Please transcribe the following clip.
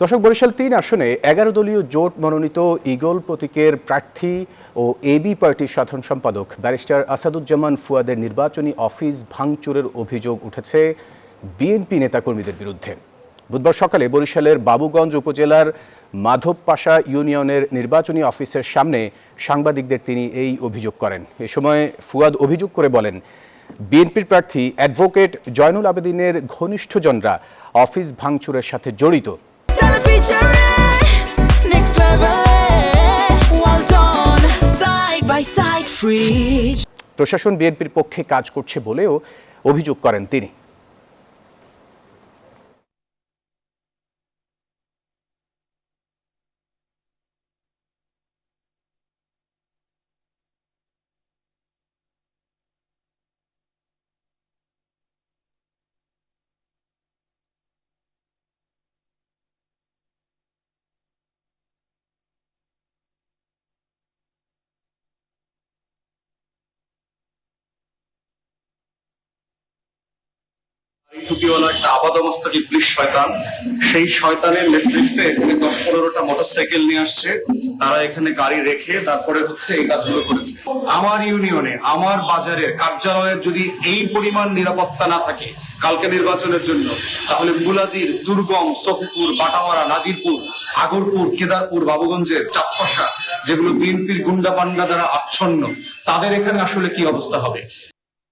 দর্শক, বরিশাল ৩ আসনে ১১ দলীয় জোট মনোনীত ঈগল প্রতীকের প্রার্থী ও এবি পার্টির সাধারণ সম্পাদক ব্যারিস্টার আসাদুজ্জামান ফুয়াদের নির্বাচনী অফিস ভাঙচুরের অভিযোগ উঠেছে বিএনপি নেতাকর্মীদের বিরুদ্ধে। বুধবার সকালে বরিশালের বাবুগঞ্জ উপজেলার মাধবপাশা ইউনিয়নের নির্বাচনী অফিসের সামনে সাংবাদিকদের তিনি এই অভিযোগ করেন। এ সময় ফুয়াদ অভিযোগ করে বলেন, বিএনপির প্রার্থী অ্যাডভোকেট জয়নুল আবেদিনের ঘনিষ্ঠজনরা অফিস ভাঙচুরের সাথে জড়িত। প্রশাসন বিএনপির পক্ষে কাজ করছে বলেও অভিযোগ করেন তিনি। টুপিওয়ালা একটা আপাদমস্তক ইবলিশ শয়তান, সেই শয়তানের নেতৃত্বে ১০-১৫টা মোটরসাইকেল নিয়ে আসছে। তারা এখানে গাড়ি রেখে তারপরে এই কাজগুলো করেছে। আমার ইউনিয়নে, আমার বাজারের কার্যালয়ের যদি এই পরিমাণ নিরাপত্তা না থাকে কালকে নির্বাচনের জন্য, তাহলে মুলাদির, দুর্গম, সফিপুর, বাটাওয়ারা, নাজিরপুর, আগরপুর, কেদারপুর, বাবুগঞ্জের চাঁদপাশা, যেগুলো বিএনপির গুন্ডা পান্ডা দ্বারা আচ্ছন্ন, তাদের এখানে আসলে কি অবস্থা হবে?